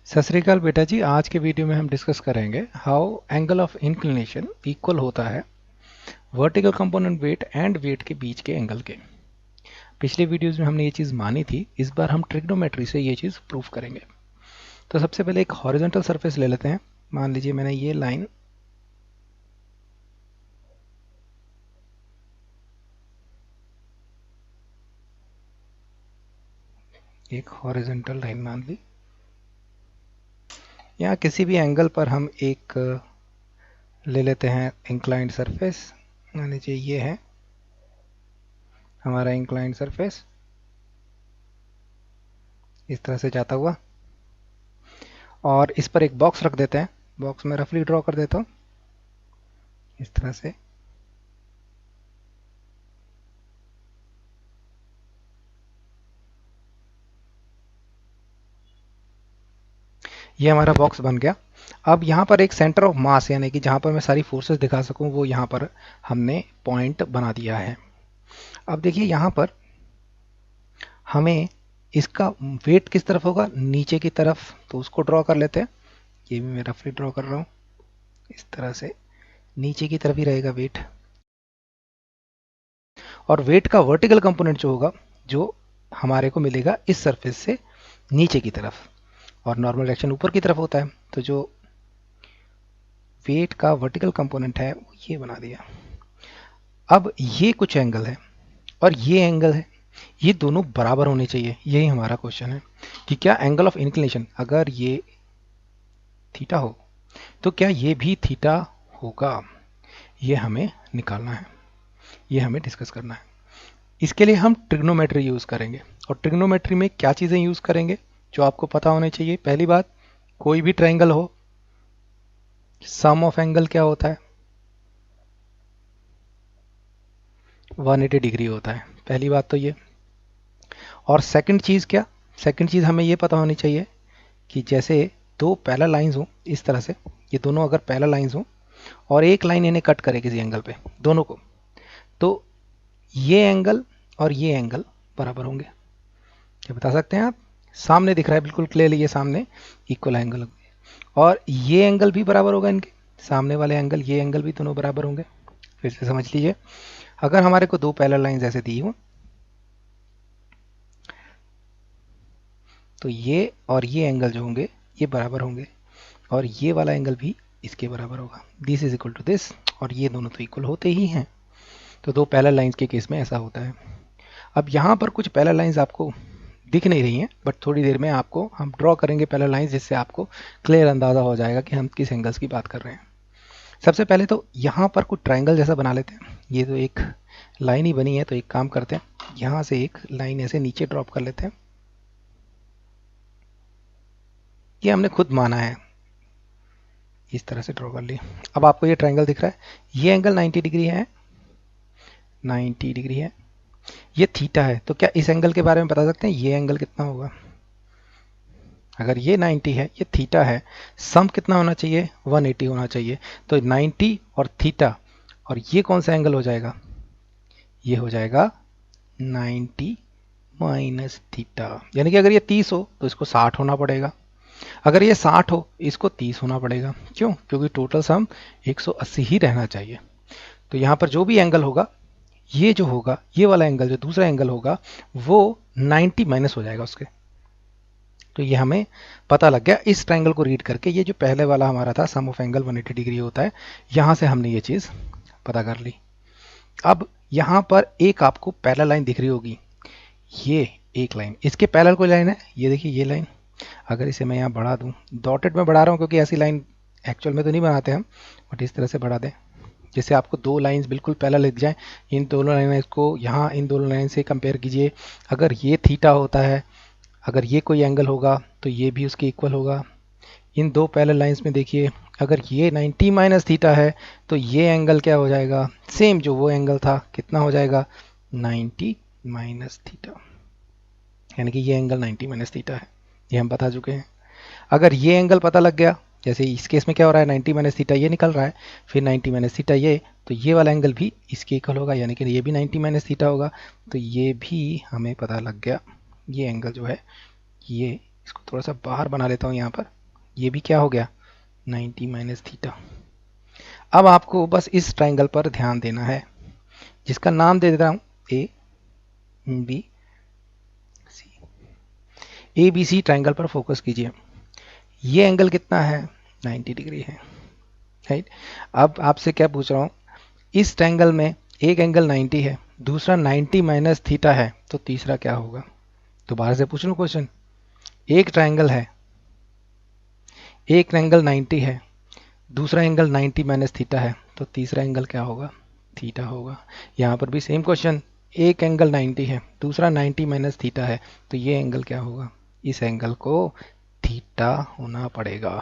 सत श्री अकाल बेटा जी। आज के वीडियो में हम डिस्कस करेंगे how angle of inclination equal होता है vertical component weight and weight के बीच के एंगल के। पिछले वीडियोस में हमने ये चीज़ मानी थी, इस बार हम ट्रिग्नोमेट्री से ये चीज़ प्रूफ करेंगे। तो सबसे पहले एक हॉरिजॉन्टल सरफेस ले लेते हैं। मान लीजिए मैंने ये लाइन एक हॉरिजॉन्टल लाइन मान ली। यहाँ किसी भी एंगल पर हम एक ले लेते हैं इंक्लाइंड सरफेस। मान लीजिए ये है हमारा इंक्लाइंड सरफेस, इस तरह से जाता हुआ, और इस पर एक बॉक्स रख देते हैं। बॉक्स में रफली ड्रॉ कर देता हूँ इस तरह से। ये हमारा बॉक्स बन गया। अब यहाँ पर एक सेंटर ऑफ मास, यानी कि जहाँ पर मैं सारी फोर्सेस दिखा सकूँ, वो यहाँ पर हमने पॉइंट बना दिया है। अब देखिए यहाँ पर हमें इसका वेट किस तरफ होगा, नीचे की तरफ, तो उसको ड्रॉ कर लेते हैं। ये भी मैं रफली ड्रॉ कर रहा हूँ इस तरह से, नीचे की तरफ ही रहेगा वेट। और वेट का वर्टिकल कंपोनेंट जो होगा, जो हमारे को मिलेगा इस सरफेस से नीचे की तरफ, और नॉर्मल डायरेक्शन ऊपर की तरफ होता है। तो जो वेट का वर्टिकल कंपोनेंट है वो ये बना दिया। अब ये कुछ एंगल है और ये एंगल है, ये दोनों बराबर होने चाहिए। यही हमारा क्वेश्चन है कि क्या एंगल ऑफ इंक्लिनेशन, अगर ये थीटा हो तो क्या ये भी थीटा होगा। ये हमें निकालना है, ये हमें डिस्कस करना है। इसके लिए हम ट्रिग्नोमेट्री यूज़ करेंगे। और ट्रिग्नोमेट्री में क्या चीज़ें यूज़ करेंगे जो आपको पता होने चाहिए। पहली बात, कोई भी ट्रायंगल हो, सम ऑफ एंगल क्या होता है, 180 डिग्री होता है। पहली बात तो ये। और सेकंड चीज़ क्या, सेकंड चीज़ हमें ये पता होनी चाहिए कि जैसे दो पैरेलल लाइंस हों इस तरह से, ये दोनों अगर पैरेलल लाइंस हों और एक लाइन इन्हें कट करे किसी एंगल पे, दोनों को, तो ये एंगल और ये एंगल बराबर होंगे। क्या बता सकते हैं आप? सामने दिख रहा है बिल्कुल क्लियरली, ये सामने इक्वल एंगल होंगे। और ये एंगल भी बराबर होगा इनके, सामने वाले एंगल, ये एंगल भी दोनों बराबर होंगे। फिर से समझ लीजिए, अगर हमारे को दो पैरेलल लाइंस ऐसे दी हो, तो ये और ये एंगल जो होंगे ये बराबर होंगे, और ये वाला एंगल भी इसके बराबर होगा। This is equal to this, और ये दोनों तो इक्वल होते ही हैं। तो दो पैरेलल लाइंस के केस में ऐसा होता है। अब यहाँ पर कुछ पैरेलल लाइंस आपको दिख नहीं रही हैं, बट थोड़ी देर में आपको हम ड्रॉ करेंगे पैरेलल लाइंस, जिससे आपको क्लियर अंदाज़ा हो जाएगा कि हम किस एंगल्स की बात कर रहे हैं। सबसे पहले तो यहाँ पर कुछ ट्राइंगल जैसा बना लेते हैं। ये तो एक लाइन ही बनी है, तो एक काम करते हैं, यहाँ से एक लाइन ऐसे नीचे ड्रॉप कर लेते हैं। ये हमने खुद माना है, इस तरह से ड्रॉ कर लिया। अब आपको ये ट्राइंगल दिख रहा है, ये एंगल 90 डिग्री है, 90 डिग्री है, ये थीटा है। तो क्या इस एंगल के बारे में बता सकते हैं ये एंगल कितना होगा? अगर ये 90 है, ये थीटा है, सम कितना होना चाहिए? 180 होना चाहिए। तो 90 और थीटा, और ये कौन सा एंगल हो जाएगा? ये हो जाएगा 90 माइनस थीटा। यानी कि अगर ये 30 हो तो इसको 60 होना पड़ेगा, अगर ये 60 हो इसको 30 होना पड़ेगा। क्यों? क्योंकि टोटल सम 180 ही रहना चाहिए। तो यहाँ पर जो भी एंगल होगा, ये जो होगा, ये वाला एंगल जो दूसरा एंगल होगा, वो 90 माइनस हो जाएगा उसके। तो ये हमें पता लग गया इस ट्रायंगल को रीड करके। ये जो पहले वाला हमारा था सम ऑफ एंगल 180 डिग्री होता है, यहाँ से हमने ये चीज़ पता कर ली। अब यहाँ पर एक आपको पैरेलल लाइन दिख रही होगी, ये एक लाइन, इसके पैरेलल कोई लाइन है, ये देखिए ये लाइन। अगर इसे मैं यहाँ बढ़ा दूँ, डॉटेड में बढ़ा रहा हूँ क्योंकि ऐसी लाइन एक्चुअल में तो नहीं बनाते हम, बट इस तरह से बढ़ा दें जिससे आपको दो लाइंस बिल्कुल पैरेलल दिख जाए। इन दोनों लाइन को यहाँ इन दोनों लाइन से कंपेयर कीजिए। अगर ये थीटा होता है, अगर ये कोई एंगल होगा तो ये भी उसके इक्वल होगा। इन दो पैरेलल लाइंस में देखिए, अगर ये 90 माइनस थीटा है तो ये एंगल क्या हो जाएगा? सेम जो वो एंगल था, कितना हो जाएगा? 90 माइनस थीटा। यानी कि ये एंगल 90 माइनस थीटा है, ये हम बता चुके हैं। अगर ये एंगल पता लग गया, जैसे इस केस में क्या हो रहा है, 90 माइनस थीटा ये निकल रहा है, फिर 90 माइनस थीटा ये, तो ये वाला एंगल भी इसके इक्वल होगा, यानी कि ये भी 90 माइनस थीटा होगा। तो ये भी हमें पता लग गया, ये एंगल जो है ये इसको थोड़ा सा बाहर बना लेता हूँ यहाँ पर। ये भी क्या हो गया, 90 माइनस थीटा। अब आपको बस इस ट्राइंगल पर ध्यान देना है, जिसका नाम दे देता हूँ A B C. A B C triangle पर फोकस कीजिए। ये एंगल कितना है, 90 डिग्री है, राइट। अब आपसे क्या पूछ रहा हूँ, इस ट्राइंगल में एक एंगल 90 है, दूसरा 90 माइनस थीटा है, तो तीसरा क्या होगा। दोबारा से पूछ लूँ क्वेश्चन। एक ट्राइंगल है, एक एंगल 90 है, दूसरा एंगल 90 माइनस थीटा है, तो तीसरा एंगल क्या होगा, थीटा होगा। यहाँ पर भी सेम क्वेश्चन, एक एंगल 90 है, दूसरा 90 माइनस थीटा है, तो ये एंगल क्या होगा, इस एंगल को थीटा होना पड़ेगा।